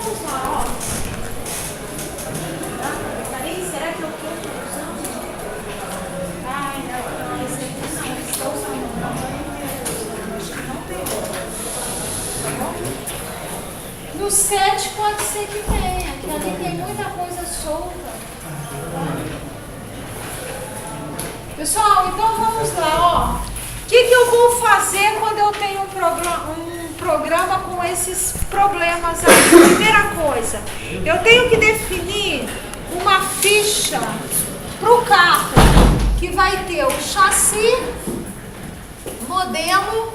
vamos lá, ó. Peraí, será que eu estou usando? Ai, não, esse aqui não, estou usando. Não, acho que não pegou. Tá bom? No 7 pode ser que tenha, que ali tem muita coisa solta. Pessoal, então vamos lá, ó. O que eu vou fazer quando eu tenho um programa com esses problemas aí? Primeira coisa, eu tenho que definir uma ficha para o carro que vai ter o chassi, modelo,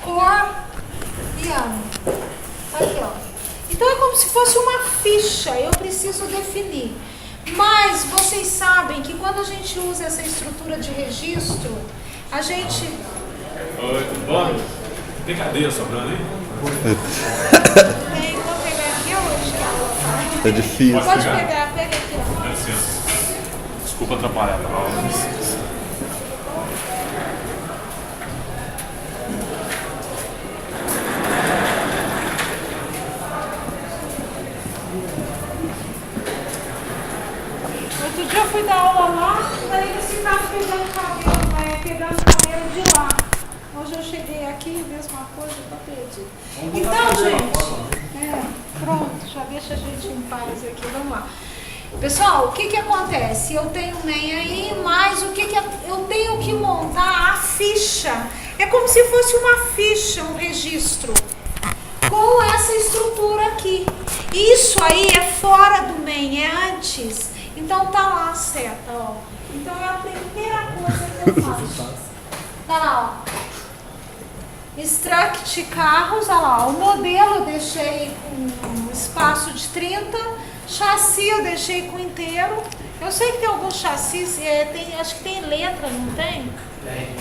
cor e ano. Aqui, ó. Então é como se fosse uma ficha, eu preciso definir. Mas vocês sabem que quando a gente usa essa estrutura de registro, a gente... Oi, tudo bom? Tem cadeia sobrando aí? Tem, vou pegar aqui hoje. É difícil. Pode pegar, pega aqui, ó. Dá licença. Desculpa atrapalhar, tá? Outro dia eu fui dar aula lá, daí eles ficavam pegando cabelo de lá. Hoje eu cheguei aqui, mesma coisa, tá perdido. Então, gente, pronto, já deixa a gente em paz aqui, vamos lá. Pessoal, o que acontece? Eu tenho NEM aí, mas o que eu tenho que montar a ficha. É como se fosse uma ficha, um registro, com essa estrutura aqui. Isso aí é fora do NEM, é antes. Então tá lá a seta, ó. Então é a primeira coisa que eu faço. Tá lá, ó. Struct carros, olha lá. O modelo eu deixei com um espaço de 30. Chassi eu deixei com inteiro. Eu sei que tem alguns chassis, acho que tem letra, não tem?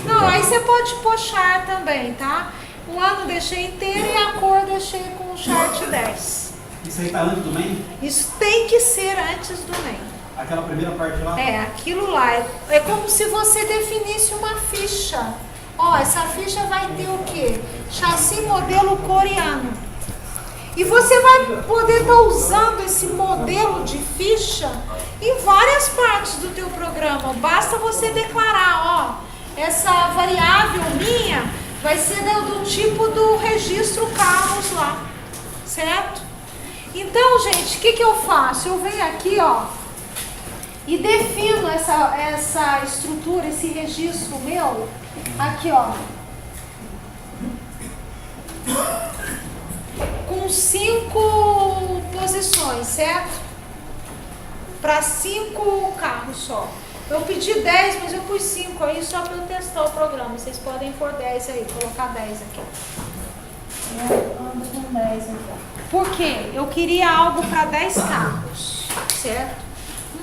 Não, aí você pode puxar também, tá? O ano eu deixei inteiro e a cor eu deixei com chart 10. Isso aí tá antes do NEM? Isso tem que ser antes do NEM. Aquela primeira parte lá? É, aquilo lá. É como se você definisse uma ficha. Ó, essa ficha vai ter o quê? Chassi, modelo, cor e ano. E você vai poder estar usando esse modelo de ficha em várias partes do teu programa. Basta você declarar, ó, essa variável minha vai ser do tipo do registro carros lá, certo? Então, gente, o que eu faço? Eu venho aqui, ó, e defino essa estrutura, esse registro meu, aqui, ó, com 5 posições, certo? Para 5 carros só. Eu pedi 10, mas eu pus 5 aí só para eu testar o programa. Vocês podem pôr 10 aí, colocar 10 aqui. Eu ando com 10 aqui. Por quê? Eu queria algo para 10 carros, certo?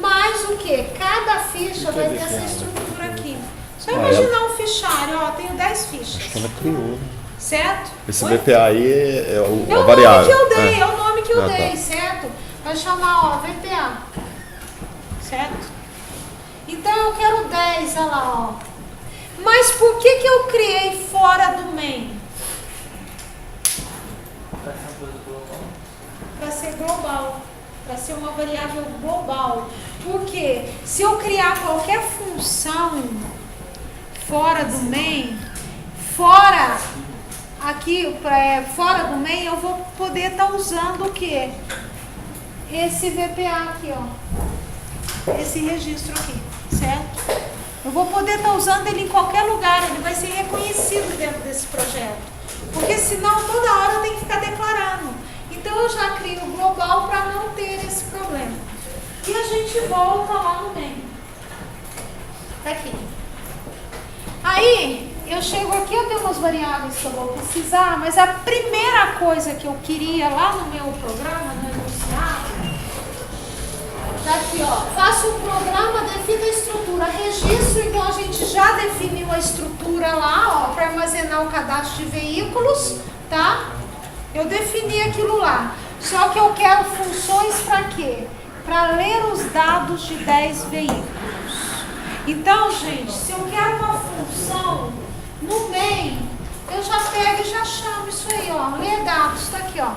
Mas o que? Cada ficha vai ter essa estrutura aqui. Só imaginar um fichário, ó, tenho 10 fichas. Acho que ela criou. Certo? Esse VPA aí é o variável. nome que eu dei, é o nome que eu dei, tá. certo? Vai chamar, ó, VPA. Certo? Então eu quero 10, olha lá, ó. Mas por que eu criei fora do main? Para ser global. Para ser uma variável global. Porque se eu criar qualquer função fora do main, fora do main, eu vou poder estar usando o que? Esse VPA aqui, ó. Esse registro aqui, certo? Eu vou poder estar usando ele em qualquer lugar, ele vai ser reconhecido dentro desse projeto. Porque senão toda hora eu tenho que ficar declarando. Então eu já crio o global para não ter esse problema. E a gente volta lá no main. Tá aqui. Aí, eu chego aqui, eu tenho umas variáveis que eu vou precisar, mas a primeira coisa que eu queria lá no meu programa, no enunciado, tá aqui, ó. Faço um programa, defino a estrutura, registro, então a gente já definiu a estrutura lá, ó, para armazenar o cadastro de veículos, tá? Eu defini aquilo lá. Só que eu quero funções para quê? Para ler os dados de 10 veículos. Então, gente, se eu quero uma função no main, eu já pego e já chamo isso aí, ó. Ler dados, tá aqui, ó.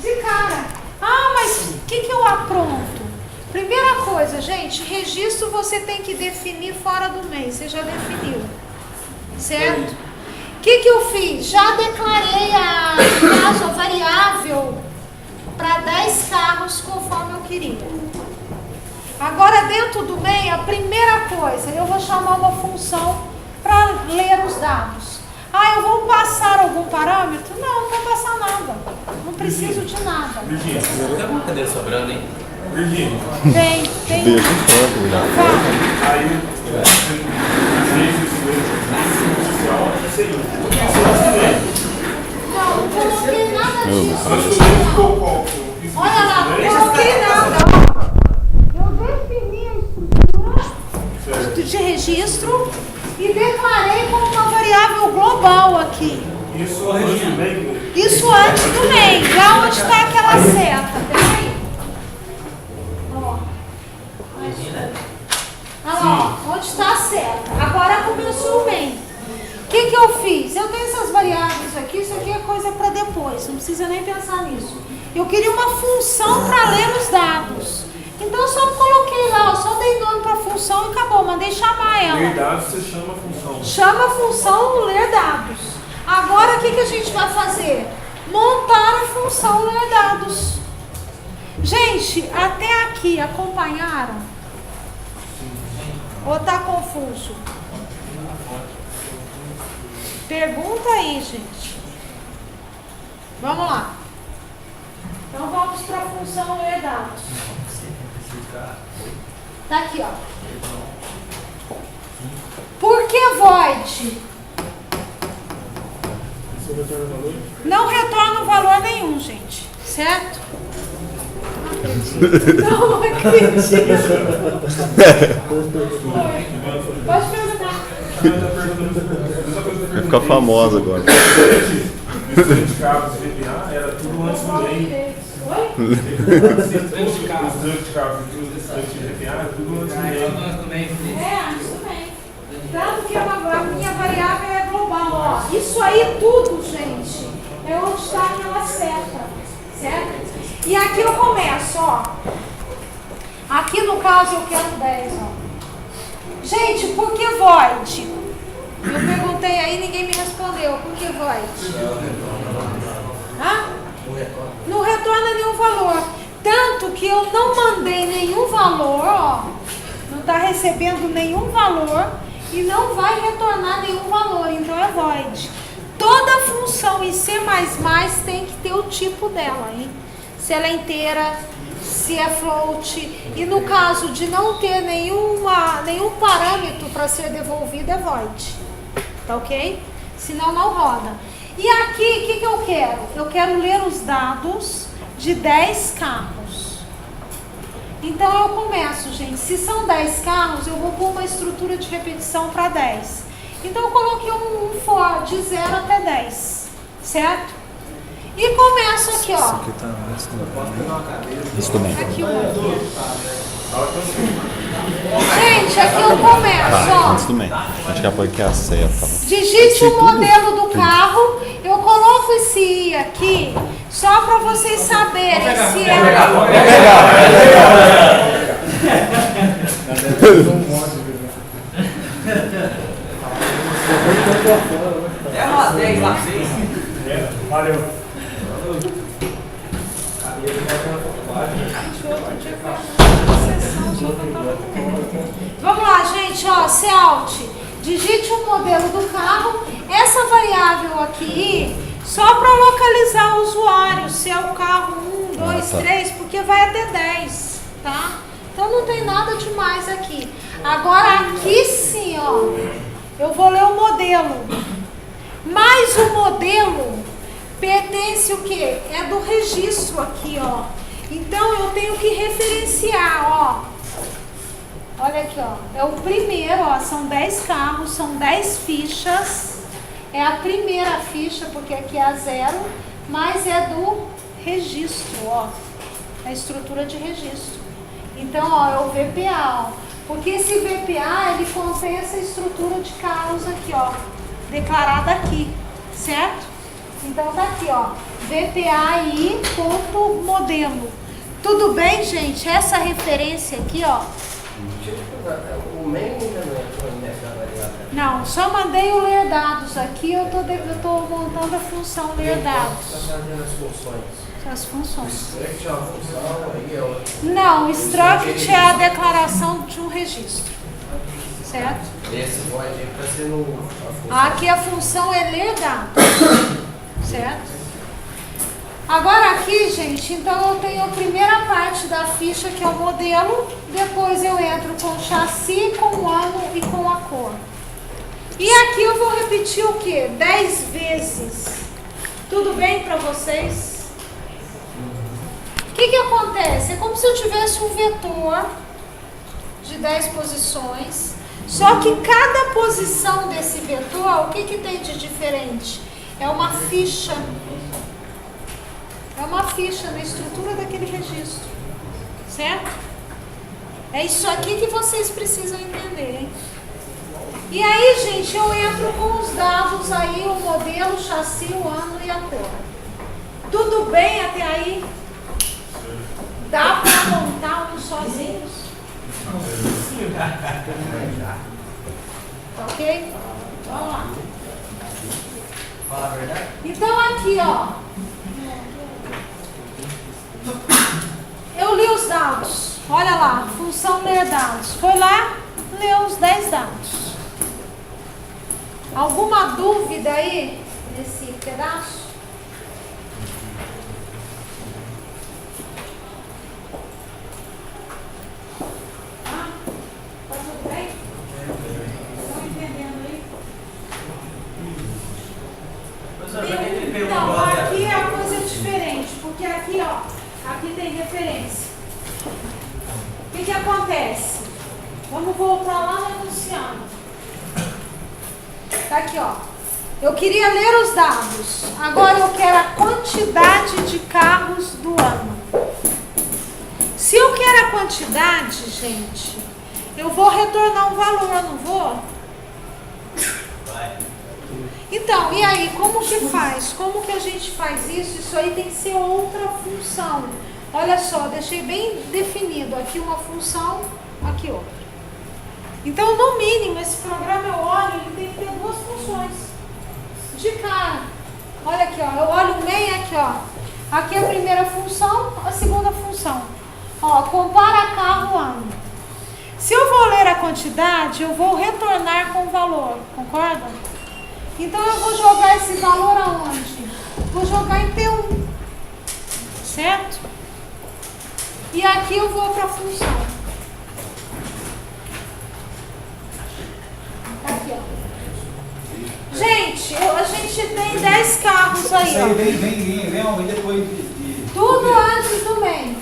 De cara. Ah, mas o que eu apronto? Primeira coisa, gente, registro você tem que definir fora do mês. Você já definiu, certo? O que eu fiz? Já declarei a variável para 10 carros conforme eu queria. Agora, dentro do MEI, a primeira coisa, eu vou chamar uma função para ler os dados. Ah, eu vou passar algum parâmetro? Não vou passar nada. Não preciso de nada. Virgínia, Tem alguma cadeira sobrando, hein? Virgínia. Tem. Beijo tanto, já. Aí, às vezes, social, Não coloquei nada Meu disso. Olha Olha lá, não coloquei nada. Eu defini a estrutura de registro e declarei como uma variável global aqui. Isso antes do meio. Isso antes do MEI. Lá onde está aquela seta, tem aí? Ó. Olha lá, ó, onde está a seta. Agora começou o MEI. O que eu fiz? Eu tenho essas variáveis aqui, isso aqui é coisa para depois, não precisa nem pensar nisso. Eu queria uma função para ler os dados. Então eu só coloquei lá, eu só dei nome para a função e acabou, mandei chamar ela. Ler dados você chama a função. Chama a função ler dados. Agora o que a gente vai fazer? Montar a função ler dados. Gente, até aqui acompanharam? Ou tá confuso? Pergunta aí, gente. Vamos lá. Então vamos para a função ler dados. Tá aqui, ó. Por que void? Não retorna valor nenhum, gente. Certo? Não acredito. Pode perguntar. Vai ficar famosa agora. Os cabos VPA era tudo antes do MEI. Oi? Os cabos VPA era tudo antes do MEI. Isso bem. Tanto que a minha variável é global, ó. Isso aí tudo, gente, é onde está aquela seta, certo? E aqui eu começo, ó. Aqui no caso eu quero 10, ó. Gente, por que void? Eu perguntei aí, ninguém me respondeu. Por que void? Hã? Não retorna nenhum valor. Tanto que eu não mandei nenhum valor, ó. Não está recebendo nenhum valor e não vai retornar nenhum valor. Então é void. Toda função em C++ tem que ter o tipo dela, hein? Se ela é inteira, se é float. E no caso de não ter nenhum parâmetro para ser devolvido, é void. Tá ok? Senão não roda. E aqui, o que eu quero? Eu quero ler os dados de 10 carros. Então eu começo, gente. Se são 10 carros, eu vou pôr uma estrutura de repetição para 10. Então eu coloquei um for de 0 até 10. Certo? E começo aqui, ó. Isso também. Aqui gente, aqui eu começo, ó. Antes do MEI. A gente quer pôr aqui a seta. Digite o modelo do carro. Eu coloco esse I aqui só para vocês saberem se é. É umas 10 lá, 6. Valeu. Vamos lá, gente, ó, Alt. Digite o modelo do carro. Essa variável aqui, só para localizar o usuário, se é o carro 1, 2, 3, porque vai até 10, tá? Então não tem nada demais aqui. Agora aqui sim, ó, eu vou ler o modelo. Mas o modelo pertence o quê? É do registro aqui, ó. Então eu tenho que referenciar, ó. Olha aqui, ó. É o primeiro, ó. São 10 carros, são 10 fichas. É a primeira ficha, porque aqui é a 0, mas é do registro, ó. É a estrutura de registro. Então, ó, é o VPA, ó. Porque esse VPA, ele contém essa estrutura de carros aqui, ó. Declarada aqui, certo? Então tá aqui, ó. VTAI.modelo. Tudo bem, gente? Essa referência aqui, ó. O main ainda não entrou nessa variável. Não, só mandei o ler dados aqui, eu tô montando a função ler dados. Está fazendo as funções. As funções. Struct é uma função, aí é outra. Não, struct é a declaração de um registro. Certo? Esse void aí está sendo a função. Aqui a função é ler dados. Certo? Agora aqui, gente, então eu tenho a primeira parte da ficha, que é o modelo. Depois eu entro com o chassi, com o ano e com a cor. E aqui eu vou repetir o quê? 10 vezes. Tudo bem para vocês? O que acontece? É como se eu tivesse um vetor de 10 posições. Só que cada posição desse vetor, o que tem de diferente? É uma ficha. É uma ficha na estrutura daquele registro. Certo? É isso aqui que vocês precisam entender, hein? E aí, gente, eu entro com os dados aí, o modelo, o chassi, o ano e a cor. Tudo bem até aí? Dá para montar uns sozinhos? Ok? Vamos lá. Fala a verdade? Então aqui, ó. Eu li os dados. Olha lá, função ler dados. Foi lá, leu os 10 dados. Alguma dúvida aí nesse pedaço? Ah, tá tudo bem? Estão entendendo aí? Então, aqui a coisa é diferente, porque aqui, ó, aqui tem referência. O que acontece? Vamos voltar lá no enunciado. Tá aqui, ó. Eu queria ler os dados. Agora eu quero a quantidade de carros do ano. Se eu quero a quantidade, gente, eu vou retornar um valor, não vou? Vai. Então, e aí, como que faz? Como que a gente faz isso? Isso aí tem que ser outra função. Olha só, deixei bem definido. Aqui uma função, aqui outra. Então, no mínimo, esse programa eu olho, ele tem que ter duas funções. De cara. Olha aqui, ó. Eu olho o main aqui, ó. Aqui é a primeira função, a segunda função. Ó, compara carro ano. Se eu vou ler a quantidade, eu vou retornar com o valor. Concorda? Então eu vou jogar esse valor aonde? Vou jogar em P1. Certo? E aqui eu vou para a função. Aqui, ó. Gente, a gente tem 10 carros aí, Isso aí ó. vem depois de... Tudo antes do main.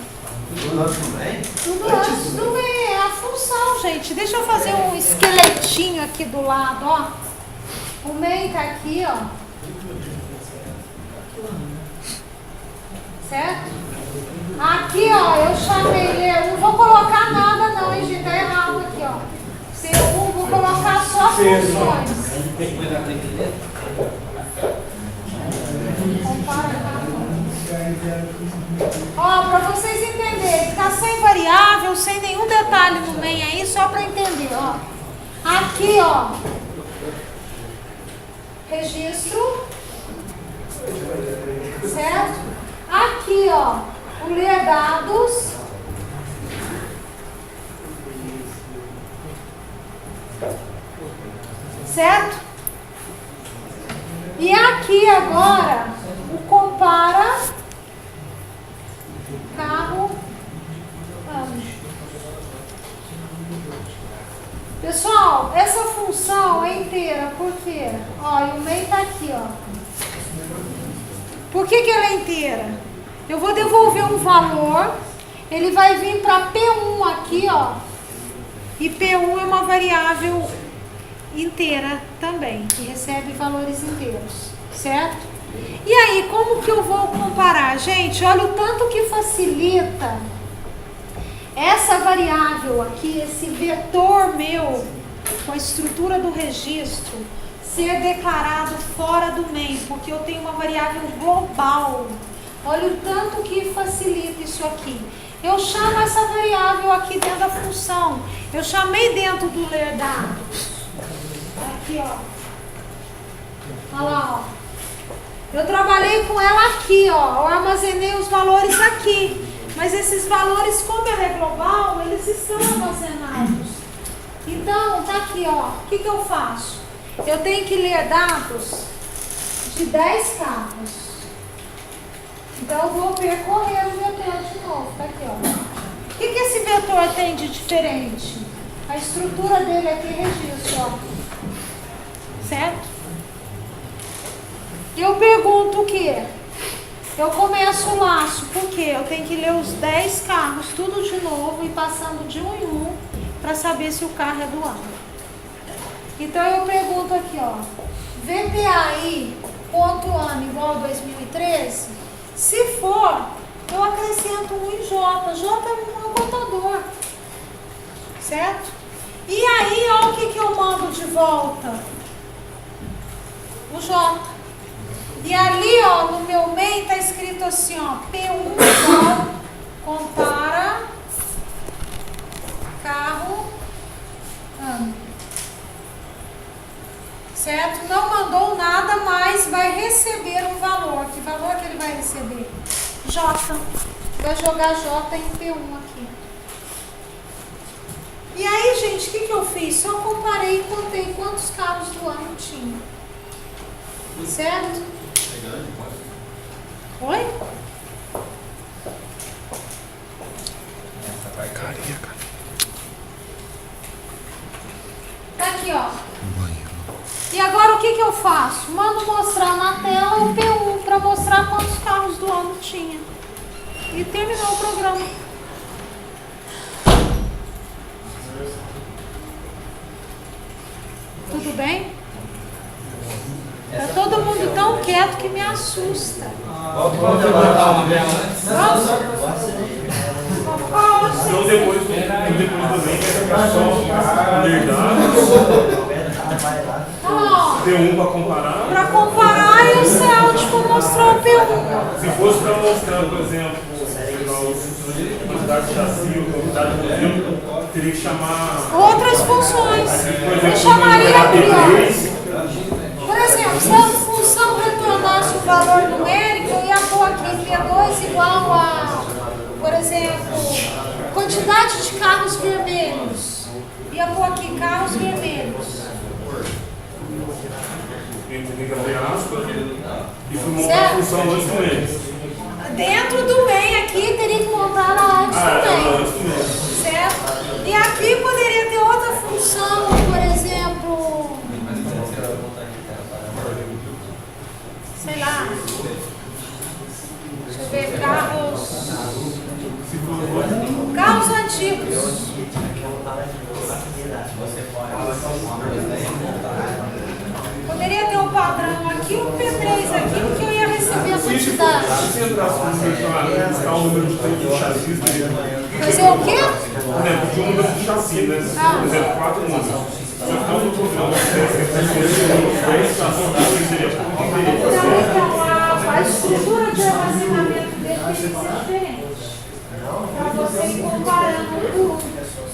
Tudo antes do main? Tudo antes do main. É a função, gente. Deixa eu fazer um esqueletinho aqui do lado, ó. O main tá aqui, ó. Certo? Aqui, ó, eu chamei, eu não vou colocar nada não, hein, gente, tá errado aqui, ó. Eu vou colocar só as funções. Ó, pra vocês entenderem, tá sem variável, sem nenhum detalhe no main aí, só pra entender, ó. Aqui, ó. Registro. Certo? Aqui, ó, o ler dados. Certo? E aqui agora, o compara carro ano. Pessoal, essa função é inteira, por quê? Ó, e o main tá aqui, ó. Por que ela é inteira? Eu vou devolver um valor, ele vai vir para P1 aqui, ó. E P1 é uma variável inteira também, que recebe valores inteiros, certo? E aí, como que eu vou comparar? Gente, olha o tanto que facilita essa variável aqui, esse vetor meu, com a estrutura do registro, ser declarado fora do main, porque eu tenho uma variável global. Olha o tanto que facilita isso aqui. Eu chamo essa variável aqui dentro da função. Eu chamei dentro do ler dados. Aqui, ó. Olha lá, ó. Eu trabalhei com ela aqui, ó. Eu armazenei os valores aqui. Mas esses valores, como ela é global, eles estão armazenados. Então, tá aqui, ó. O que eu faço? Eu tenho que ler dados de 10 carros. Então, eu vou percorrer o vetor de novo. Tá aqui, ó. O que esse vetor tem de diferente? A estrutura dele aqui é registro, ó. Certo? Eu pergunto o quê? Eu começo o laço, porque eu tenho que ler os 10 carros tudo de novo e passando de um em um para saber se o carro é do ano. Então eu pergunto aqui, ó, VPAI ponto ano igual a 2013? Se for, eu acrescento um em J. J é um contador, certo? E aí, ó, o que eu mando de volta? O J. E ali, ó, no meu main tá escrito assim, ó, P1 compara carro ano. Certo? Não mandou nada, mas vai receber um valor. Que valor que ele vai receber? J. Vai jogar J em P1 aqui. E aí, gente, o que eu fiz? Só comparei e contei quantos carros do ano tinha. Certo? Oi? Tá aqui, ó. E agora o que eu faço? Mando mostrar na tela o P1 para mostrar quantos carros do ano tinha. E terminou o programa. Tudo bem? Tá todo mundo tão quieto que me assusta. Então depois do bem, P1 para comparar. Para comparar, e o Céltico mostrou o P1. Se fosse para mostrar, por exemplo, a quantidade de chassi ou quantidade de modelo, teria que chamar outras funções. Eu chamaria aqui, ó. Por exemplo, se a função retornasse o valor numérico, eu ia pôr aqui P2 igual a, por exemplo, quantidade de carros vermelhos. Ia pôr aqui carros vermelhos. Tem que abrir aspas e montar a função antes do mês. Dentro do main aqui teria que montar na antes do main. Certo? E aqui poderia ter outra função, por exemplo, sei lá, deixa eu ver, carros antigos. Poderia ter um padrão aqui, um P3 aqui, porque eu ia receber a quantidade. Se entrasse no buscar o número de todos os chassis dele. Fazer o quê? Por exemplo, de um número de chassi, né? Por exemplo, 4 números. Se eu for no programa, então, a estrutura de armazenamento dele tem que ser diferente. Para você ir comparando tudo.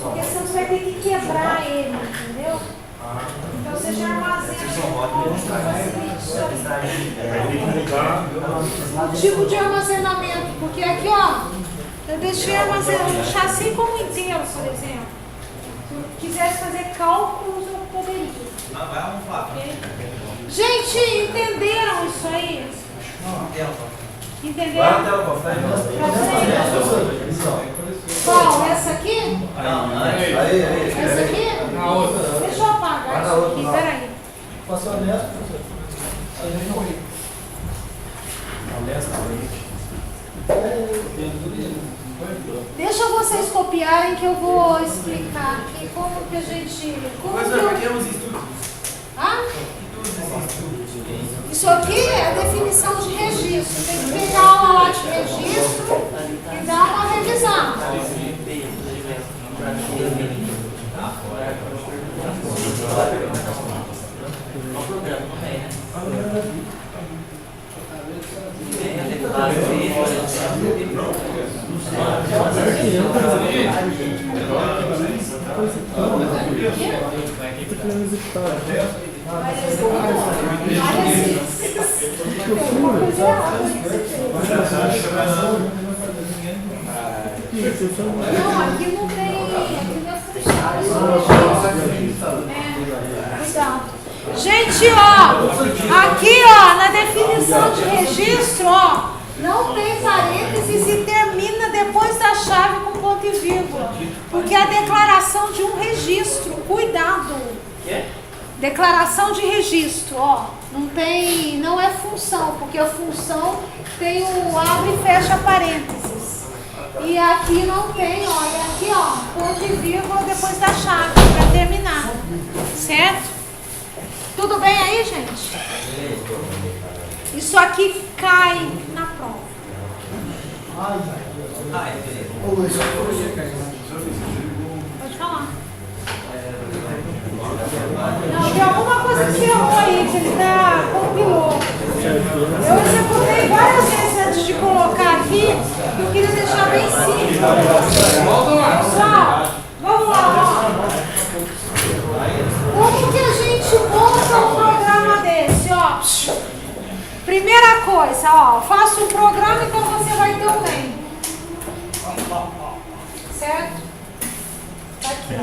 Porque senão você vai ter que quebrar ele, entendeu? Então você já armazena o tipo de armazenamento, porque aqui, ó, eu deixei armazenando o chassi como inteiro, por exemplo. Se eu quisesse fazer cálculos, eu poderia. Okay? Gente, entenderam isso aí? Entenderam? Qual? Essa aqui? Essa aqui? Deixa eu apagar isso aqui, peraí. Passou honesto, Deixa vocês copiarem que eu vou explicar aqui como que a gente... Isso aqui é a definição de registro. Tem que pegar uma lá de registro e dar uma revisada. Não Não, aqui não tem. Aqui não é cuidado. Gente, ó, aqui, ó, na definição de registro, ó, não tem parênteses e termina depois da chave com ponto e vírgula. Porque é a declaração de um registro. Cuidado. Declaração de registro, ó. Não é função, porque a função tem o abre e fecha parênteses. E aqui não tem, ó. E aqui, ó, ponto e vírgula depois da chave, para terminar. Certo? Tudo bem aí, gente? Isso aqui cai na prova. Pode falar. Não, tem alguma coisa que errou aí, que ele compilou. Eu executei várias vezes antes de colocar aqui, eu queria deixar bem simples. Pessoal, vamos lá, ó. Como que a gente monta um programa desse, ó? Primeira coisa, ó, faço um programa então você vai ter o main. Certo? Tá aqui, ó.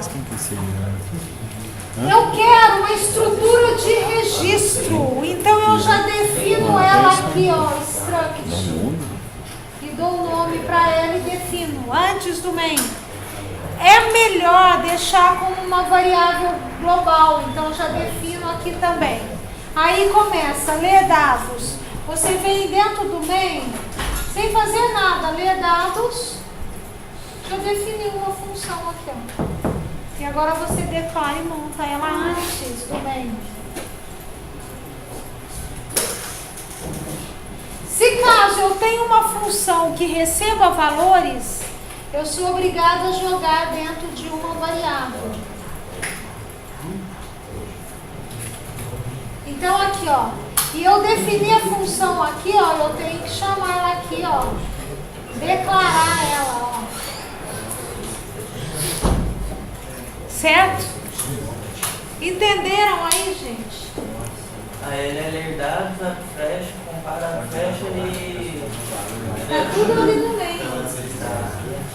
Eu quero uma estrutura de registro, então eu já defino ela aqui, ó, struct. E dou um nome para ela e defino antes do main. É melhor deixar como uma variável global, então já defino aqui também. Aí começa, ler dados. Você vem dentro do main, sem fazer nada, ler dados. Já defini uma função aqui, ó. E agora você declara e monta ela antes do main. Se caso eu tenho uma função que receba valores, eu sou obrigada a jogar dentro de uma variável. Então aqui, ó, e eu defini a função aqui, ó, eu tenho que chamar ela aqui, ó, declarar ela, ó. Certo? Entenderam aí, gente? Ele é ler dados, a flash, compara a flash e... Tá tudo ali no main.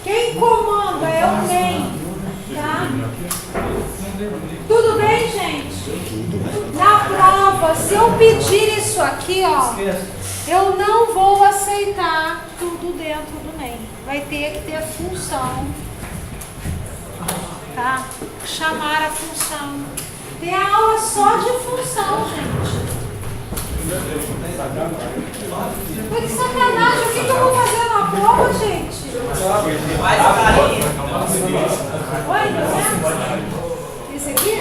Quem comanda é o main, tá? Tudo bem, gente? Na prova, se eu pedir isso aqui, ó, eu não vou aceitar tudo dentro do main. Vai ter que ter função, tá? Chamar a função. Tem a aula só de função, gente. Foi que sacanagem, o que eu vou fazer na prova, gente? Mais carinho. Oi, tá? Esse aqui?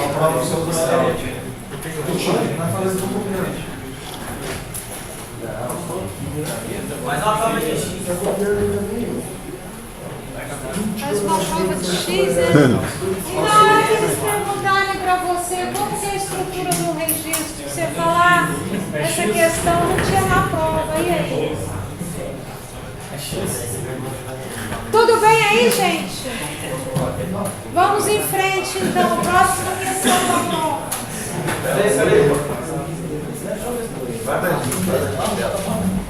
Mais uma prova de X. Faz uma prova de X, né? E na hora que eles perguntarem para você como que é a estrutura do registro, você falar essa questão não tinha na prova, e aí? Tudo bem aí, gente? Vamos em frente, então. Próxima questão da prova.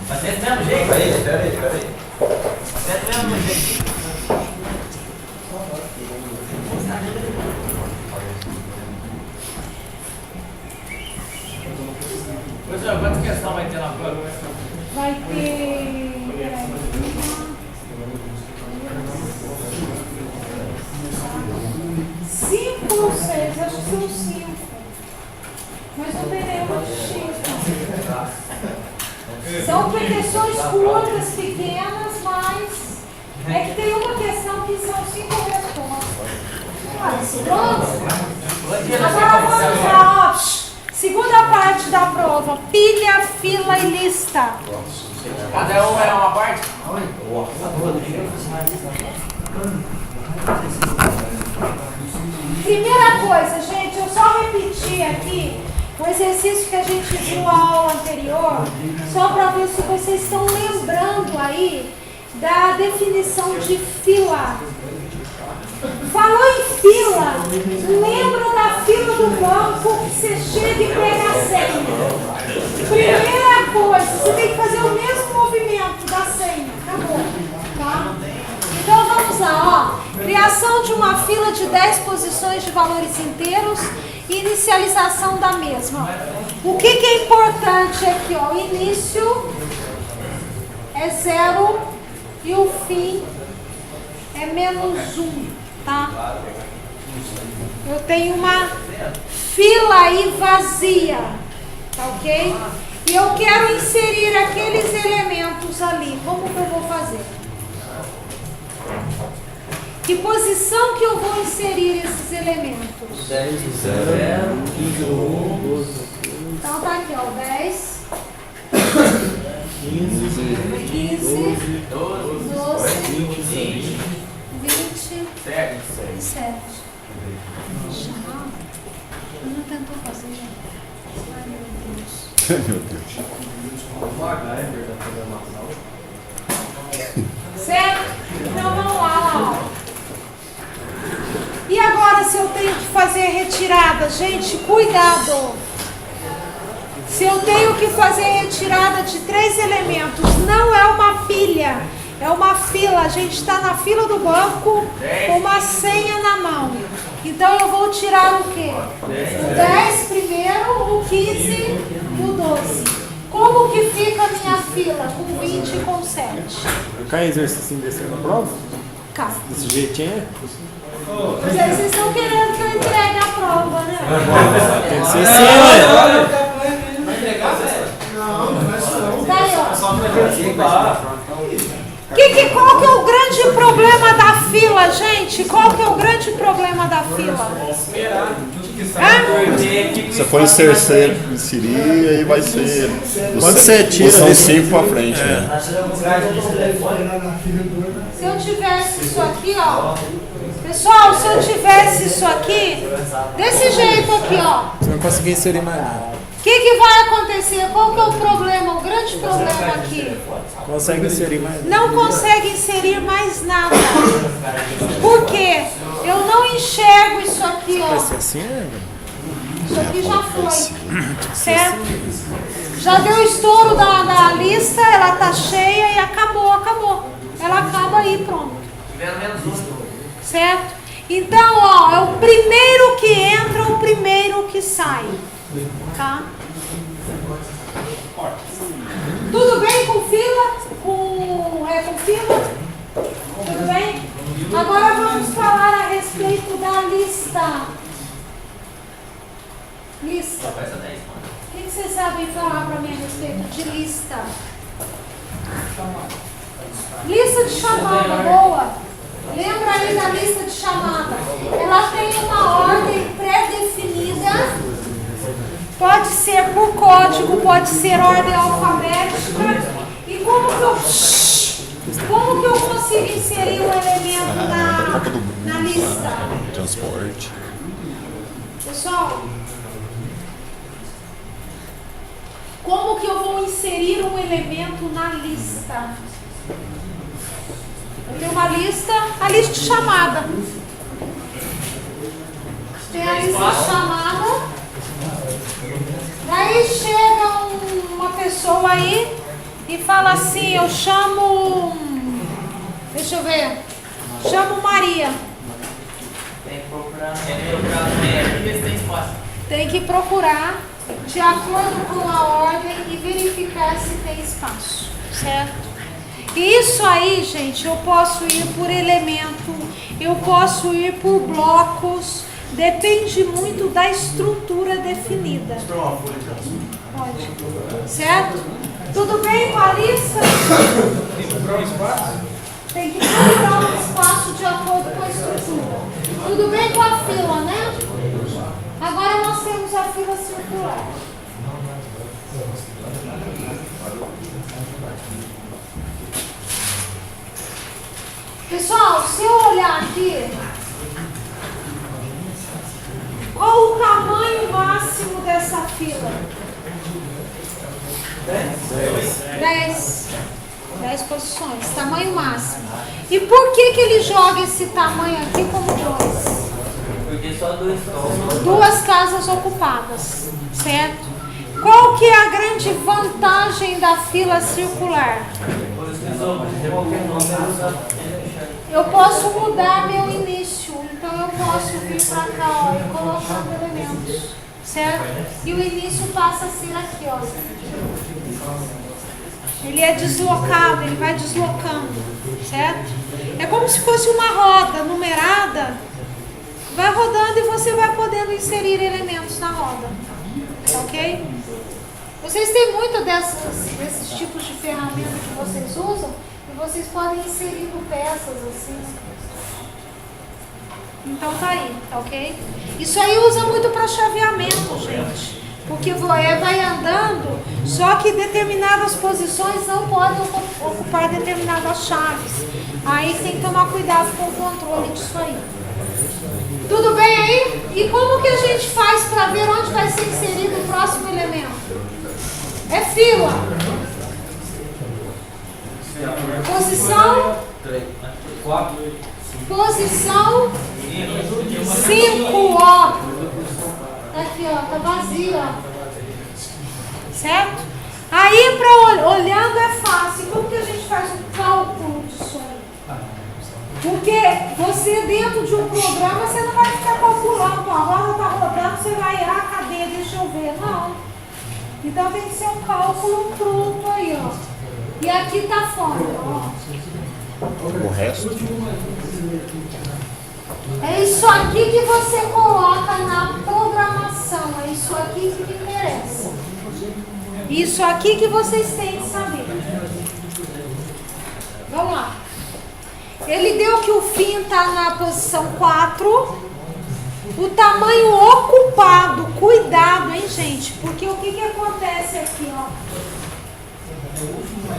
Vai ser do mesmo jeito. Peraí. Vai ser do mesmo jeito. Professor, quantas questões vai ter na prova? Vai ter... Cinco ou seis, acho que são 5. Mas não tem nenhuma de X, não. São questões curtas, pequenas, mas é que tem uma questão que são 5 respostas. Pronto? Agora vamos lá, ó. Segunda parte da prova, pilha, fila e lista. Cada uma é uma parte? Primeira coisa, gente, eu só repeti aqui o exercício que a gente viu na aula anterior, só para ver se vocês estão lembrando aí da definição de fila. fila, lembra da fila do banco que você chega e pega a senha. Primeira coisa, você tem que fazer o mesmo movimento da senha. Acabou. Tá? Então vamos lá, ó. Criação de uma fila de 10 posições de valores inteiros e inicialização da mesma. O que é importante aqui, ó? O início é 0 e o fim é -1, tá? Eu tenho uma fila aí vazia, tá ok? E eu quero inserir aqueles elementos ali. Como que eu vou fazer? Que posição que eu vou inserir esses elementos? 10, 0, 15, 1, Então tá aqui, ó, 10, 15, 12, 20, 27. 7. Já? Não tentou fazer, gente? Ai, meu Deus. Meu Deus. Certo? Então vamos lá, ó. E agora se eu tenho que fazer retirada? Gente, cuidado! Se eu tenho que fazer retirada de 3 elementos, não é uma pilha, é uma fila. A gente está na fila do banco com uma senha na mão. Então eu vou tirar o quê? O 10 primeiro, o 15 e o 12. Como que fica a minha fila? Com 20 e com 7. Cai exercício desse na prova? Cá. Desse jeitinho? Mas aí vocês estão querendo que eu entregue a prova, né? Tem que ser assim, ué. Daí, ó. Qual que é o grande problema da fila, gente? Qual que é o grande problema da fila? Hã? Se for inserir, aí vai ser. Quando você tira São desse- 5 pra frente, né? Se eu tivesse isso aqui, ó. Pessoal, se eu tivesse isso aqui, desse jeito aqui, ó. Você não conseguir inserir mais nada. O que vai acontecer? Qual que é o problema? O grande problema aqui? Consegue inserir mais nada. Não consegue inserir mais nada. Por quê? Eu não enxergo isso aqui, ó. Vai ser assim, né? Isso aqui já foi. Certo? Já deu o estouro da lista, ela tá cheia e acabou. Ela acaba aí, pronto. Certo? Então, ó, é o primeiro que entra, o primeiro que sai. Tá? Tudo bem com fila? Com fila? Tudo bem? Agora vamos falar a respeito da lista. Lista. O que vocês sabem falar para mim a respeito de lista? Lista de chamada, boa. Lembra aí da lista de chamada? Ela tem uma ordem pré-definida. Pode ser por código, pode ser ordem alfabética. E como que eu consigo inserir um elemento na lista? Transporte. Pessoal, como que eu vou inserir um elemento na lista? Eu tenho uma lista, a lista de chamada. Tem a lista de chamada. Daí chega uma pessoa aí e fala assim, eu chamo, deixa eu ver, chamo Maria. Tem que procurar de acordo com a ordem e verificar se tem espaço, certo? E isso aí, gente, eu posso ir por elemento, eu posso ir por blocos, depende muito da estrutura definida. Pode. Certo? Tudo bem com a lista? Tem que procurar um espaço de acordo com a estrutura. Tudo bem com a fila, né? Agora nós temos a fila circular. Pessoal, se eu olhar aqui, qual o tamanho máximo dessa fila? 10 posições, tamanho máximo. E por que ele joga esse tamanho aqui como 2? só dois tons. Duas casas ocupadas, certo? Qual que é a grande vantagem da fila circular? Eu posso mudar meu início, então eu posso vir para cá, ó, e colocando elementos, certo? E o início passa a ser aqui, ó. Ele é deslocado, ele vai deslocando, certo? É como se fosse uma roda numerada, vai rodando e você vai podendo inserir elementos na roda, ok? Vocês têm muito desses tipos de ferramenta que vocês usam e vocês podem inserir peças assim. Então tá aí, ok? Isso aí usa muito para chaveamento, gente. Porque vai andando, só que determinadas posições não podem ocupar determinadas chaves. Aí tem que tomar cuidado com o controle disso aí. Tudo bem aí? E como que a gente faz para ver onde vai ser inserido o próximo elemento? É fila. Posição. Posição 5, ó. Tá aqui, ó. Tá vazio, ó. Certo? Aí, olhando é fácil. Como que a gente faz o cálculo disso aí? Porque você, dentro de um programa, você não vai ficar calculando. A roda tá rodando, você vai, cadê? Deixa eu ver. Não. Então tem que ser um cálculo pronto aí, ó. E aqui tá fora, ó. O resto? É isso aqui que você coloca na programação. É isso aqui que me interessa. Isso aqui que vocês têm que saber. Vamos lá. Ele deu que o fim está na posição 4. O tamanho ocupado. Cuidado, hein, gente? Porque o que acontece aqui, ó?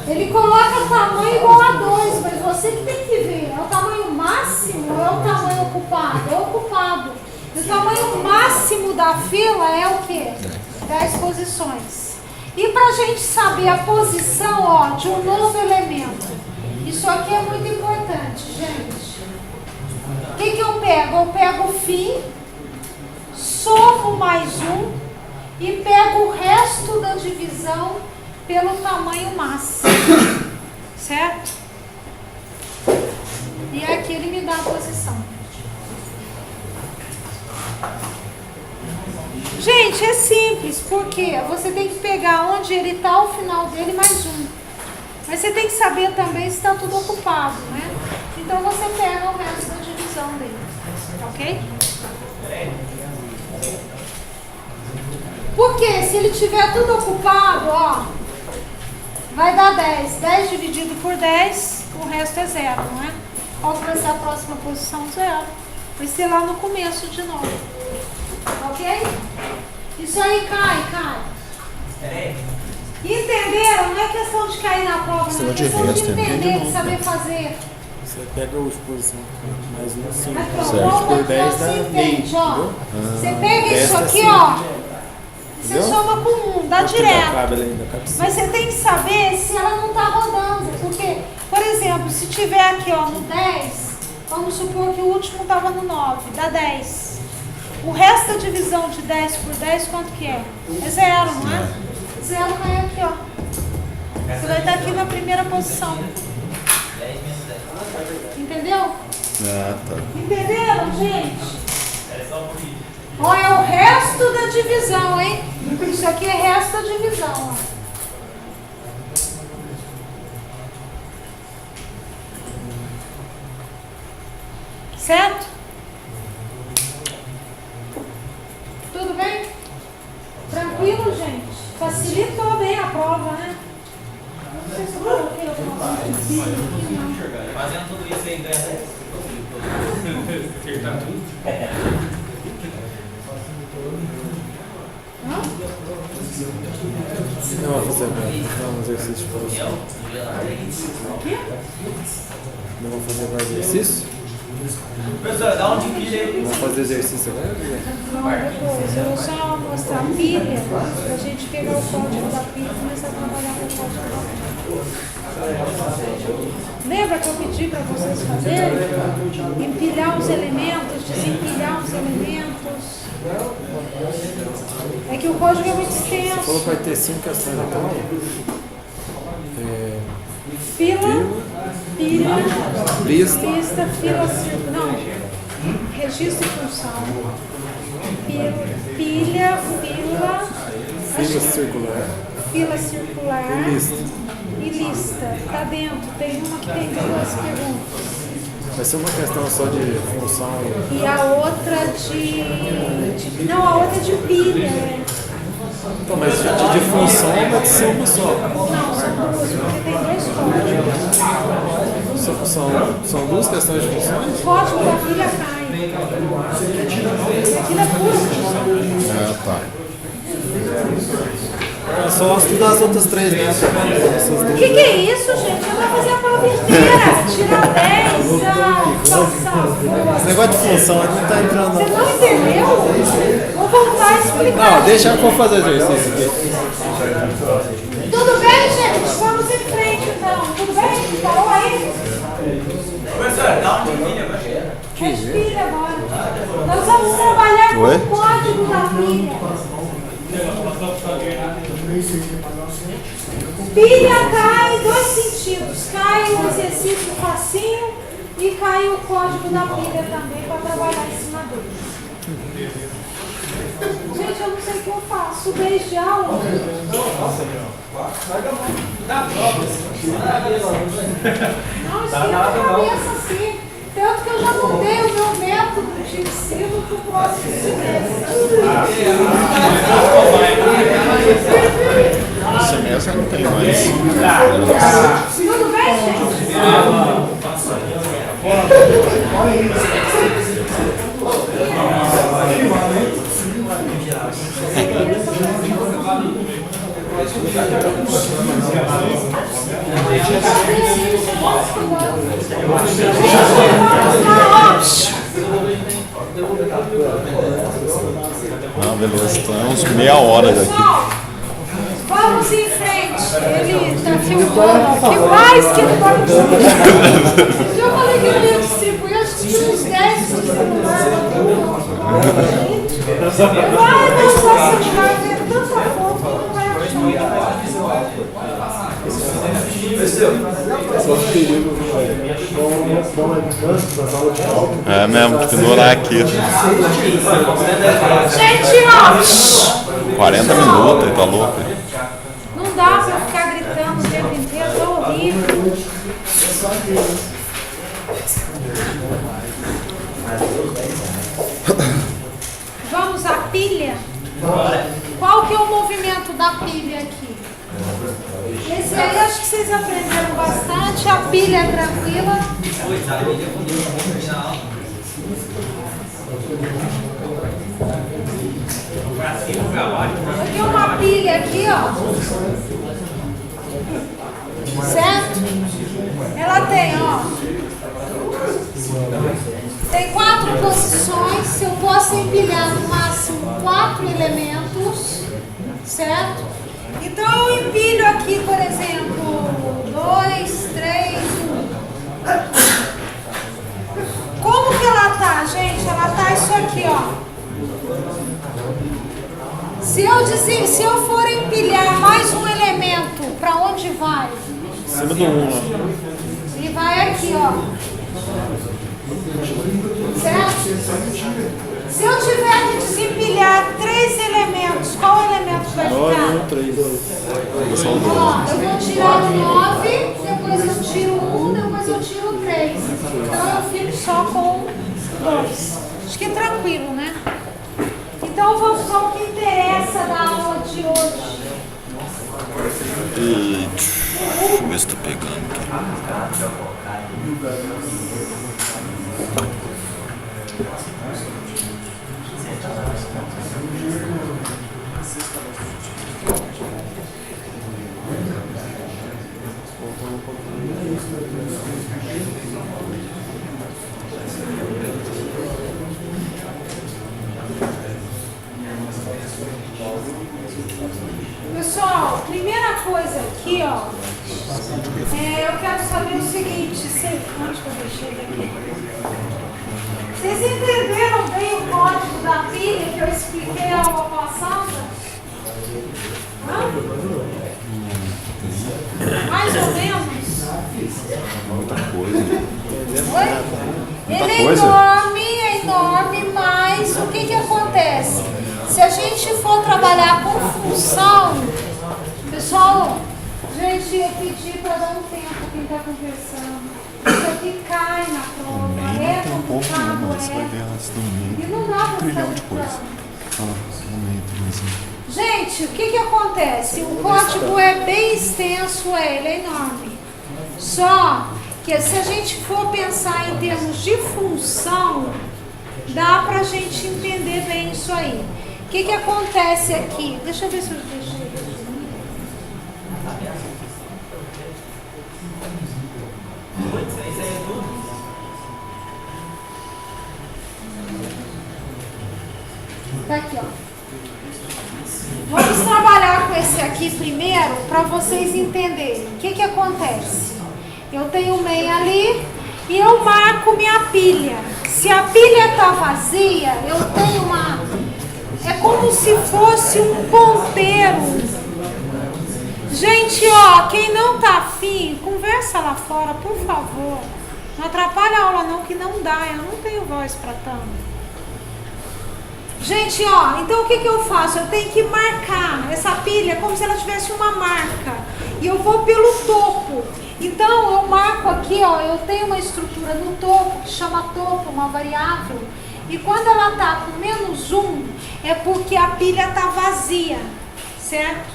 Ele coloca tamanho igual a 2, mas você que tem que ver. É o tamanho máximo ou é o tamanho ocupado? É ocupado. E o tamanho máximo da fila é o quê? 10 posições. E para a gente saber a posição, ó, de um novo elemento. Isso aqui é muito importante, gente. O que eu pego? Eu pego o fim, somo mais 1 e pego o resto da divisão pelo tamanho máximo, certo? E aqui ele me dá a posição. Gente, é simples, porque você tem que pegar onde ele está, o final dele, mais 1. Mas você tem que saber também se está tudo ocupado, né? Então você pega o resto da divisão dele, ok? Porque se ele tiver tudo ocupado, ó, vai dar 10. 10 dividido por 10, o resto é 0, não é? Qual que vai ser a próxima posição? 0. Vai ser lá no começo de novo. Ok? Isso aí cai. Entenderam? Não é questão de cair na prova, não é questão de entender, de saber fazer. Você pega os posição mais um, 5. Certo. Por 10 dá meio. Você pega isso aqui, ó. Você soma com 1, dá direto. Mas você tem que saber se ela não está rodando. Porque, por exemplo, se tiver aqui, ó, no 10, vamos supor que o último estava no 9, dá 10. O resto da divisão de 10 por 10, quanto que é? É 0, não é? 0 cai aqui, ó. Você vai estar aqui na primeira posição. Entendeu? Tá. Entenderam, gente? Ó, é o resto da divisão, hein? Isso aqui é resto da divisão, ó. Certo? Tudo bem? Tranquilo, gente? Facilitou bem a prova, né? Não sei se eu coloquei alguma coisa aqui, não. Fazendo tudo isso aí ganha 10. Não vou fazer agora. Não, um exercício para você. Não vou fazer mais exercício? Professor, dá um de pilha aí. Vamos fazer exercício agora? Não, depois. Eu vou só mostrar a pilha pra gente pegar o código da pilha e começar a trabalhar com o código da pilha. Lembra que eu pedi para vocês fazerem? Empilhar os elementos, desempilhar os elementos. É que o código é muito extenso. Falou que vai ter 5 questões então. Fila, pilha, Lista. fila, não, registro e função. Pilha, Fila circular. fila circular E lista. e lista. Tá dentro, tem uma que tem duas perguntas. Vai ser uma questão só de função. E a outra não, a outra de pilha. Então, mas de função vai ser uma só. Não, são duas, porque tem dois códigos. São duas questões de funções? O código da pilha cai. Aquilo é pura função. Ah, tá. É só estudar as outras três, né? Essas O duas. que é isso, gente? Eu vou fazer a prova inteira. Tirar 10, passar. Esse negócio de função não tá entrando. Você não entendeu? Vou voltar a explicar. Não, deixa eu for fazer exercício aqui. Tudo bem, gente? Vamos em frente, então. Tudo bem? Parou aí? Professor, dá um de pilha agora. Respira agora. Nós vamos trabalhar com Oi? o código da pilha. Pilha cai em dois sentidos. Cai o exercício facinho e cai o código da pilha também para trabalhar em cima dele. Gente, eu não sei o que eu faço. Beijo de aula. Não, esquenta a cabeça assim. Tanto que eu já mudei o meu método de ensino para o próximo semestre. Esse mês não tem mais. Tudo bem, gente? Ah, beleza. Então é uns meia hora daqui. Pessoal, vamos em frente. Ele está filmando. Que mais que ele pode dizer? Eu falei que ele ia distribuir, acho que tinha uns 10 de celular. Vai mostrar se vai ver tanta foto que não vai achar. É mesmo, tem que durar aqui. Gente, ó, 40 minutos, tá louco? não dá pra ficar gritando o tempo inteiro, tá horrível. Vamos à pilha? Qual que é o movimento da pilha aqui? Esse aí acho que vocês aprenderam bastante. A pilha é tranquila. Eu tenho uma pilha aqui, ó. Certo? Ela tem, ó. Tem 4 posições. Eu posso empilhar no máximo 4 elementos. Certo? Então eu empilho aqui, por exemplo, 2, 3, 1. Como que ela tá, gente? Ela tá isso aqui, ó. Se eu for empilhar mais um elemento, para onde vai? Em cima do 1 lá. Ele vai aqui, ó. Certo? Se eu tiver que desempilhar 3 elementos, qual elemento vai 9, ficar? 1, 3. Ó, eu vou tirar o 9, depois eu tiro 1, depois eu tiro 3. Então eu fico só com 2. Acho que é tranquilo, né? Então vamos ao que interessa da aula de hoje. E deixa eu ver se tô pegando aqui. coisa? é enorme, mas o que acontece? Se a gente for trabalhar com função, pessoal, gente, eu pedi para dar um tempo quem está conversando. Isso aqui cai na prova, Nem é tem um pouco complicado, não, mas vai é. ver antes do meio. E não dá para Trilhão de coisa. No meio, Gente, o que acontece? O código é bem extenso, ele é enorme. Só que se a gente for pensar em termos de função, dá pra gente entender bem isso aí. O que acontece aqui? Deixa eu ver se eu deixei. Isso aí é tudo. Tá aqui, ó. Vamos trabalhar com esse aqui primeiro para vocês entenderem. O que acontece? Eu tenho meia ali e eu marco minha pilha. Se a pilha está vazia, eu tenho uma... É como se fosse um ponteiro. Gente, ó, quem não tá afim, conversa lá fora, por favor. Não atrapalha a aula não, que não dá. Eu não tenho voz para tanto. Gente, ó, então o que eu faço? Eu tenho que marcar essa pilha como se ela tivesse uma marca. E eu vou pelo topo. Então, eu marco aqui, ó, eu tenho uma estrutura no topo, que chama topo, uma variável. E quando ela tá com -1, é porque a pilha tá vazia, certo?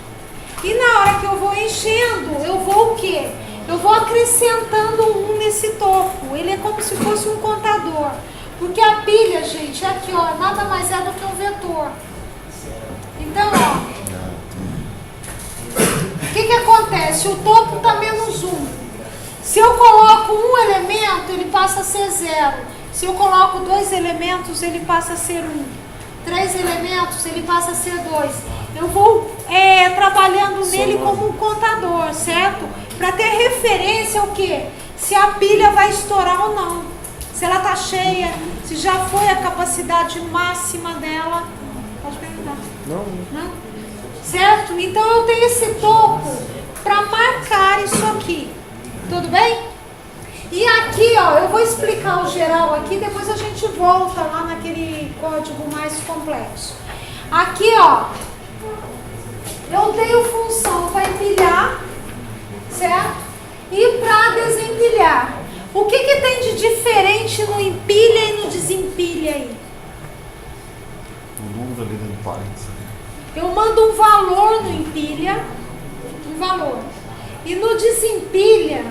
E na hora que eu vou enchendo, eu vou o quê? Eu vou acrescentando 1 nesse topo. Ele é como se fosse um contador. Porque a pilha, gente, aqui, ó, nada mais é do que um vetor. Então, ó, o que acontece? O topo está -1. Se eu coloco um elemento, ele passa a ser 0. Se eu coloco 2 elementos, ele passa a ser 1. 3 elementos, ele passa a ser 2. Eu vou trabalhando nele como um contador, certo? Para ter referência ao quê? Se a pilha vai estourar ou não. Se ela está cheia, se já foi a capacidade máxima dela. Pode perguntar. Não. Não? Certo? Então eu tenho esse topo para marcar isso aqui. Tudo bem? E aqui, ó, eu vou explicar o geral aqui, depois a gente volta lá naquele código mais complexo. Aqui, ó, eu tenho função para empilhar, certo? E para desempilhar. O que tem de diferente no empilha e no desempilha aí? O número ali dentro do parênteses. Eu mando um valor no empilha, um valor. E no desempilha,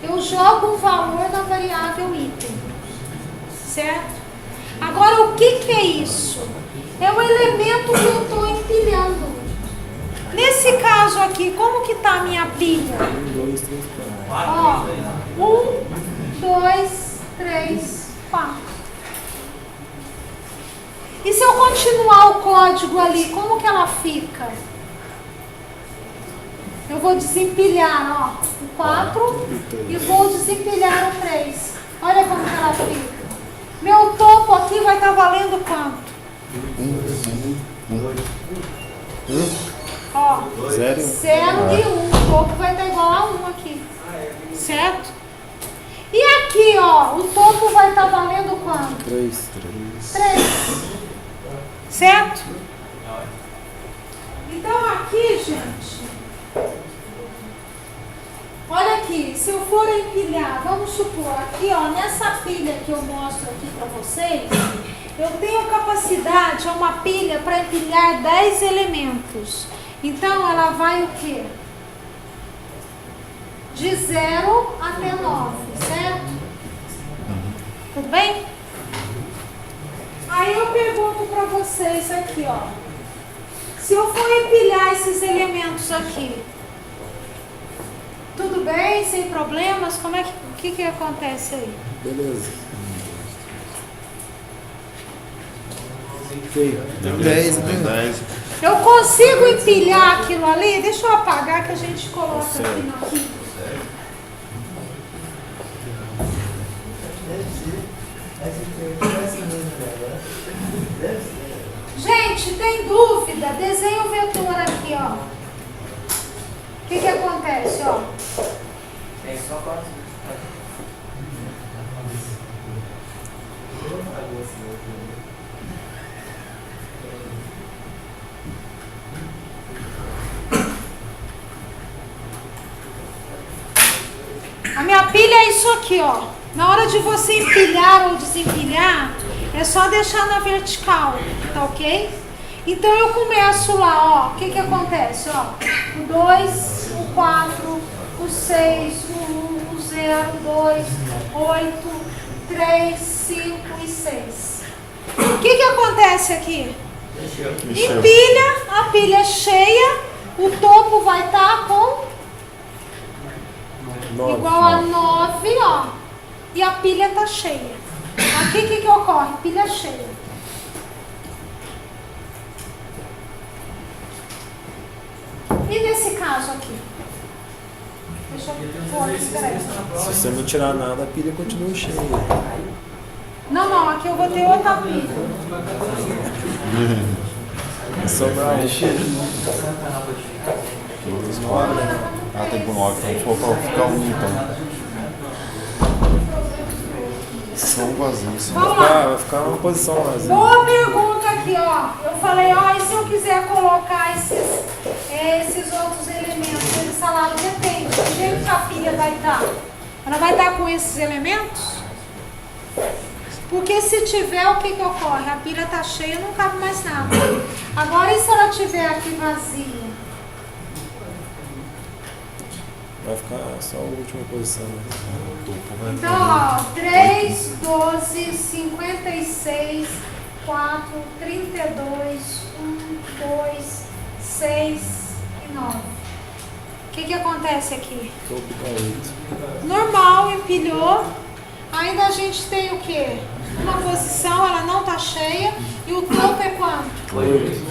eu jogo um valor na variável item. Certo? Agora, o que é isso? É o elemento que eu estou empilhando. Nesse caso aqui, como que está a minha pilha? 1, 2, 3, 4. Ó, 1, 2, 3, 4. E se eu continuar o código ali, como que ela fica? Eu vou desempilhar, ó, o 4 e vou desempilhar o 3. Olha como que ela fica. Meu topo aqui vai estar valendo quanto? Ó, 0 e 1. O topo vai estar igual a 1 aqui. Certo? E aqui, ó, o topo vai estar valendo quanto? 3. 3. Certo? Então aqui, gente, olha aqui, se eu for empilhar, vamos supor, aqui, ó, nessa pilha que eu mostro aqui para vocês, eu tenho capacidade, é uma pilha para empilhar 10 elementos. Então ela vai o quê? De 0 até 9, certo? Tudo bem? Aí eu pergunto para vocês aqui, ó. Se eu for empilhar esses elementos aqui, tudo bem? Sem problemas? Como é que acontece aí? Beleza. 10, né? 10. Eu consigo empilhar aquilo ali? Deixa eu apagar que a gente coloca aqui na fita. Gente, tem dúvida? Desenha o vetor aqui, ó. O que acontece, ó? A minha pilha é isso aqui, ó. Na hora de você empilhar ou desempilhar, é só deixar na vertical, tá ok? Então eu começo lá, ó. O que que acontece, ó? O 2, o 4, o 6, o 1, o 0, 2, 8, 3, 5 e 6. O que que acontece aqui? Empilha, a pilha é cheia, o topo vai estar com igual a 9, ó. E a pilha tá cheia. Aqui o que ocorre? Pilha cheia. E nesse caso aqui? Deixa eu pôr aqui, peraí. Se você não tirar nada, a pilha continua cheia. Não, aqui eu vou ter outra pilha. Sobrar Ah, tem por 9, então vou ficar um então. São vazios. Vamos lá. vai ficar uma posição vazia. Boa pergunta aqui, ó. Eu falei, ó, e se eu quiser colocar esses outros elementos? Eles falaram, depende. Que jeito que a pilha vai estar? Ela vai estar com esses elementos? Porque se tiver, o que ocorre? A pilha tá cheia, não cabe mais nada. Agora, e se ela tiver aqui vazia? Vai ficar só a última posição. Então, ó, 3, 12, 56, 4, 32, 1, 2, 6 e 9. O que acontece aqui? Topo da 8. Normal, empilhou. Ainda a gente tem o quê? Uma posição, ela não tá cheia. E o topo é quanto? 8.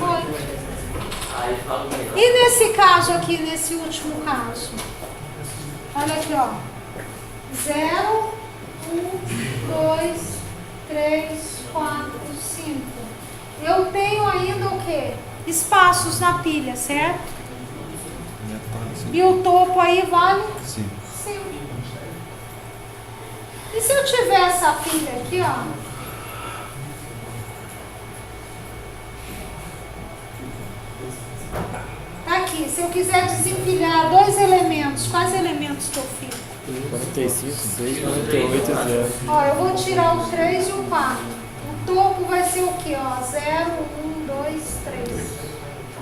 E nesse caso aqui, nesse último caso? Olha aqui, ó. 0, 1, 2, 3, 4, 5. Eu tenho ainda o quê? Espaços na pilha, certo? E o topo aí vale? Sim. 5. E se eu tiver essa pilha aqui, ó? Tá aqui. Se eu quiser desempilhar dois elementos, quais elementos que eu fico? 45, 6, 98 e 0. Ó, eu vou tirar o 3 e o 4. O topo vai ser o quê? Ó, 0, 1, 2, 3.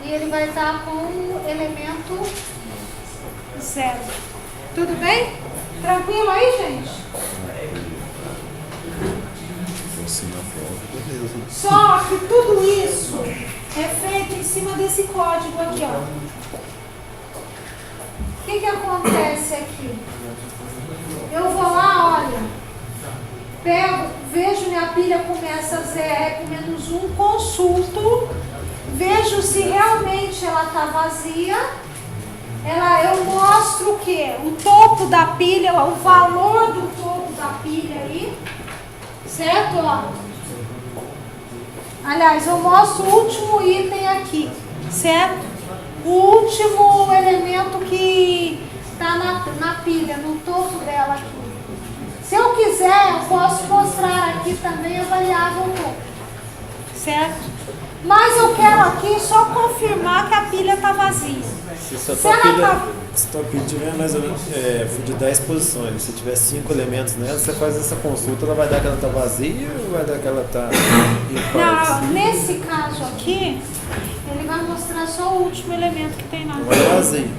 E ele vai estar com o elemento 0. Tudo bem? Tranquilo aí, gente? Beleza. Só que tudo isso é feito em cima desse código aqui, ó. O que acontece aqui? Eu vou lá, olha, pego, vejo minha pilha começa a ZR com -1, consulto, vejo se realmente ela está vazia. Eu mostro o quê? O topo da pilha, o valor do topo da pilha aí, certo? Ó. Aliás, eu mostro o último item aqui, certo? O último elemento que está na pilha, no topo dela aqui. Se eu quiser, eu posso mostrar aqui também a variável topo, certo? Mas eu quero aqui só confirmar que a pilha está vazia. Se tua pilha tiver mais ou menos de 10 posições, se tiver 5 elementos nela, você faz essa consulta, ela vai dar que ela está vazia ou vai dar que ela está em partes? Não, nesse caso aqui, ele vai mostrar só o último elemento que tem na Não vai vazio.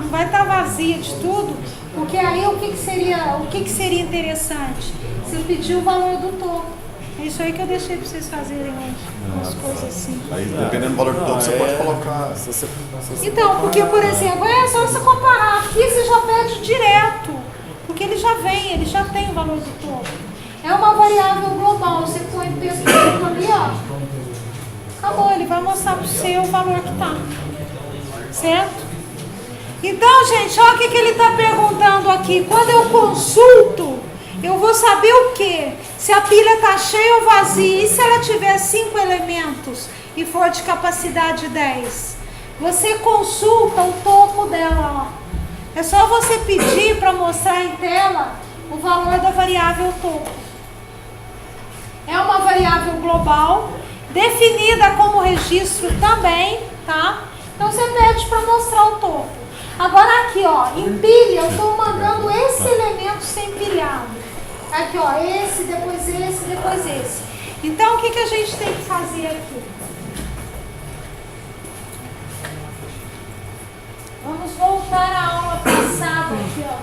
não vai estar vazia de tudo, porque aí o que seria interessante? Você pedir o valor do topo. É isso aí que eu deixei para vocês fazerem hoje, umas coisas assim. Aí, dependendo do valor do topo, você pode colocar. Então, porque, por exemplo, é só você comparar. Aqui você já pede direto, porque ele já tem o valor do topo. É uma variável global, você põe peso ali, ó. Acabou, ele vai mostrar para você o valor que tá. Certo? Então, gente, olha o que ele está perguntando aqui. Quando eu consulto, eu vou saber o quê? Se a pilha está cheia ou vazia. E se ela tiver 5 elementos e for de capacidade 10? Você consulta o topo dela, ó. É só você pedir para mostrar em tela o valor da variável topo. É global, definida como registro também, tá? Então você pede para mostrar o topo. Agora aqui, ó, empilha, eu estou mandando esse elemento ser empilhado. Aqui, ó, esse, depois esse, depois esse. Então o que a gente tem que fazer aqui? Vamos voltar à aula passada aqui, ó.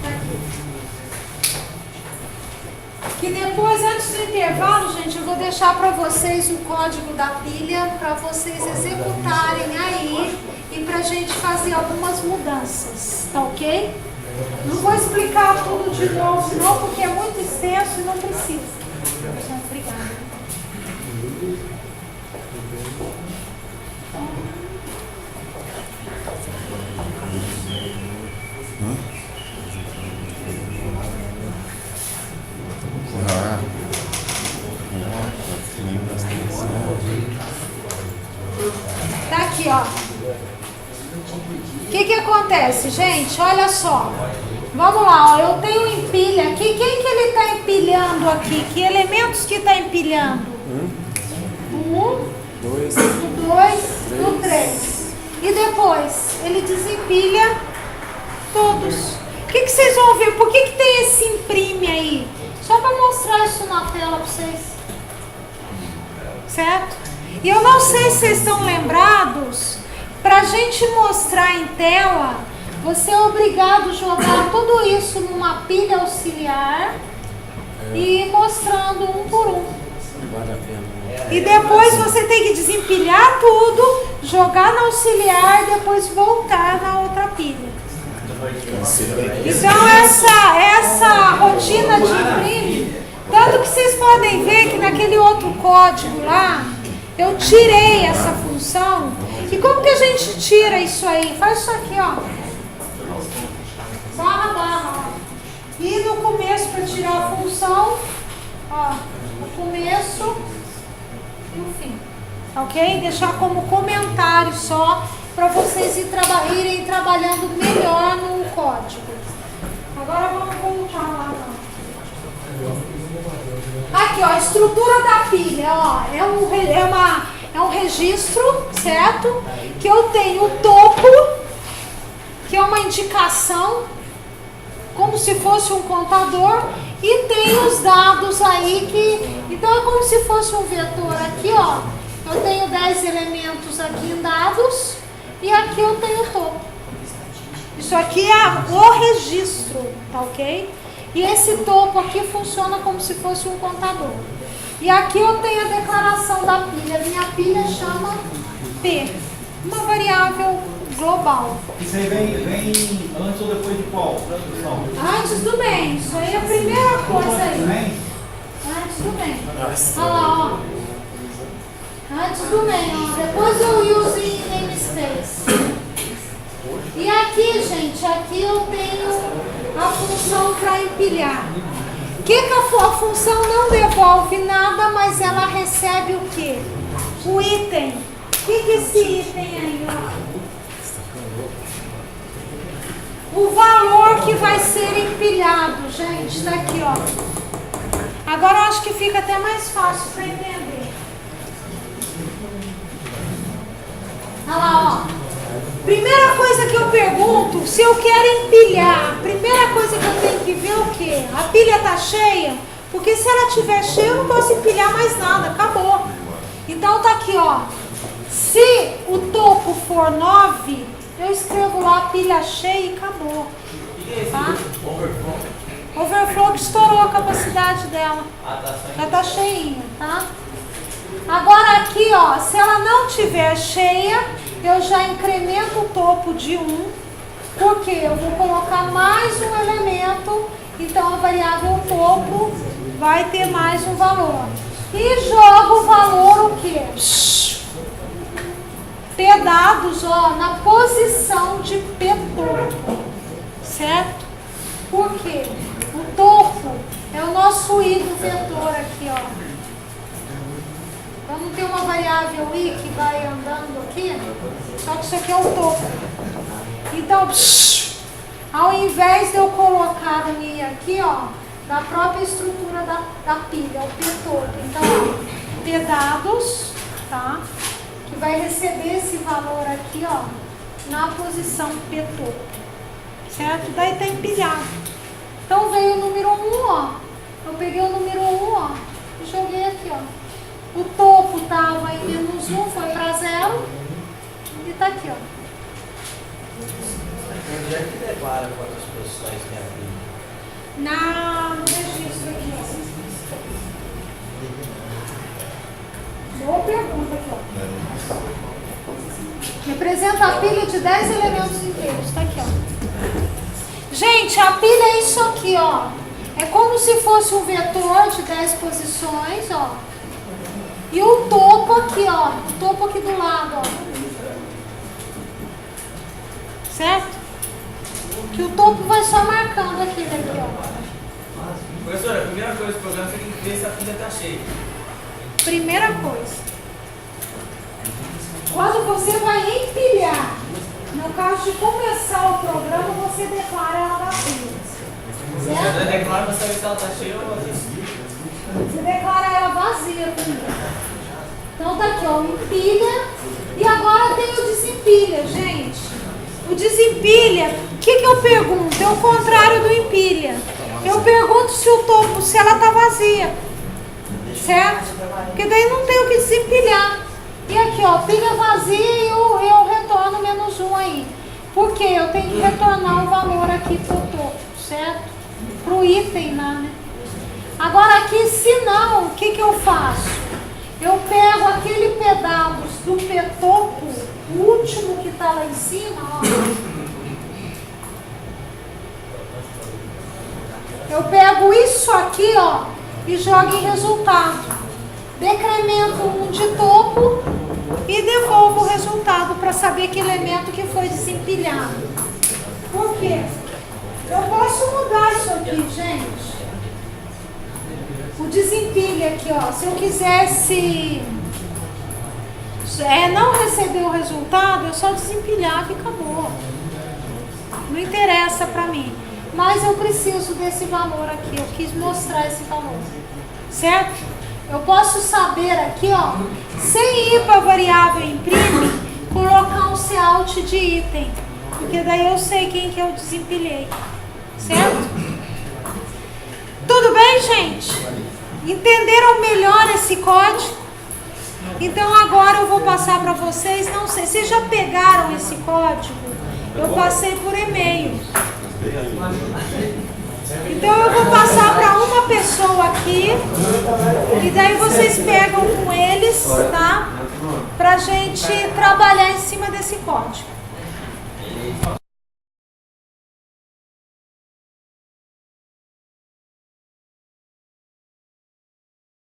Aqui. Que depois, antes do intervalo, gente, eu vou deixar para vocês o código da pilha para vocês executarem aí e para a gente fazer algumas mudanças, tá ok? Não vou explicar tudo de novo, não, porque é muito extenso e não precisa. Obrigada. Tá aqui, ó. O que acontece, gente? Olha só. Vamos lá, ó. Eu tenho empilha aqui. Quem que ele está empilhando aqui? Que elementos que está empilhando? Um, Dois, o 2, o 3. E depois ele desempilha todos. O que vocês vão ver? Por que tem esse imprime aí? Só para mostrar isso na tela para vocês. Certo? E eu não sei se vocês estão lembrados, para a gente mostrar em tela, você é obrigado a jogar tudo isso numa pilha auxiliar e ir mostrando um por um. vale a pena. E depois você tem que desempilhar tudo, jogar na auxiliar e depois voltar na outra pilha. Então essa rotina de imprime, tanto que vocês podem ver que naquele outro código lá, eu tirei essa função. E como que a gente tira isso aí? Faz isso aqui, ó. Barra, barra, ó. E no começo, para tirar a função, ó, no começo e no fim. Ok? Deixar como comentário só, para vocês irem trabalhando melhor no código. Agora vamos voltar lá. Aqui, ó, a estrutura da pilha, ó, é um registro, certo? Que eu tenho o topo, que é uma indicação, como se fosse um contador, e tem os dados aí que... Então é como se fosse um vetor aqui, ó. Eu tenho 10 elementos aqui em dados, e aqui eu tenho o topo. Isso aqui é o registro, tá ok? E esse topo aqui funciona como se fosse um contador. E aqui eu tenho a declaração da pilha. Minha pilha chama P, uma variável global. Isso aí vem antes ou depois de qual tradução? Antes do main. Isso aí é a primeira coisa aí. Vem? Antes do main. Olha lá, ó. Antes do main, ó. Depois eu uso em namespace. E aqui, gente, aqui eu tenho a função para empilhar. Que a função não devolve nada, mas ela recebe o quê? O item. O que é esse item aí, ó? O valor que vai ser empilhado, gente, está aqui, ó. Agora eu acho que fica até mais fácil para entender. Olha lá, ó. Primeira coisa que eu pergunto, se eu quero empilhar, primeira coisa que eu tenho que ver é o quê? A pilha está cheia? Porque se ela estiver cheia, eu não posso empilhar mais nada, acabou. Então tá aqui, ó. Se o topo for 9, eu escrevo lá pilha cheia e acabou. Tá? Overflow que estourou a capacidade dela. Já tá cheinha, tá? Agora aqui, ó, se ela não estiver cheia, eu já incremento o topo de 1, porque eu vou colocar mais um elemento, então a variável topo vai ter mais um valor. E jogo o valor o quê? P dados, ó, na posição de P topo, certo? Por quê? O topo é o nosso I do vetor aqui, ó. Então não tem uma variável I que vai andando aqui, só que isso aqui é o topo. Então, ao invés de eu colocar o I aqui, ó, da própria estrutura da pilha, o P-topo. Então, ó, P-dados, tá? Que vai receber esse valor aqui, ó, na posição P-topo, certo? Daí tá empilhado. Então veio o número 1, ó. Eu peguei o número 1, ó, e joguei aqui, ó. O topo estava em -1, foi para 0 e tá aqui, ó. Onde é que declara quantas posições tem a pilha? No registro aqui, ó. Boa pergunta aqui, ó. Representa a pilha de 10 elementos inteiros, tá aqui, ó. Gente, a pilha é isso aqui, ó. É como se fosse um vetor de 10 posições, ó. E o topo aqui, ó. O topo aqui do lado, ó. Certo? Que o topo vai só marcando aqui, ó. Professora, a primeira coisa do programa, você tem que ver se a pilha está cheia. Primeira coisa. Quando você vai empilhar, no caso de começar o programa, você declara ela vazia. Certo? Você declara para saber se ela está cheia ou vazia. Você declara ela vazia primeiro. Então tá aqui, ó, empilha. E agora tem o desempilha, gente. O desempilha, o que eu pergunto? É o contrário do empilha. Eu pergunto se o topo, se ela tá vazia. Certo? Porque daí não tem o que desempilhar. E aqui, ó, pilha vazia e eu retorno -1 aí. Porque eu tenho que retornar o valor aqui pro topo, certo? Pro item lá, né? Agora aqui, se não, o que eu faço? Eu pego aquele pedaço do P-topo, o último que tá lá em cima, ó. Eu pego isso aqui, ó, e jogo em resultado. Decremento 1 de topo e devolvo o resultado para saber que elemento que foi desempilhado. Por quê? Eu posso mudar isso aqui, gente. O desempilha aqui, ó. Se eu quisesse não receber o resultado, eu só desempilhava e acabou. Não interessa para mim. Mas eu preciso desse valor aqui. Eu quis mostrar esse valor. Certo? Eu posso saber aqui, ó, sem ir para a variável imprime, colocar um cout de item. Porque daí eu sei quem que eu desempilhei. Certo? Tudo bem, gente? Entenderam melhor esse código? Então agora eu vou passar para vocês, não sei, vocês já pegaram esse código? Eu passei por e-mail. Então eu vou passar para uma pessoa aqui e daí vocês pegam com eles, tá? Pra gente trabalhar em cima desse código.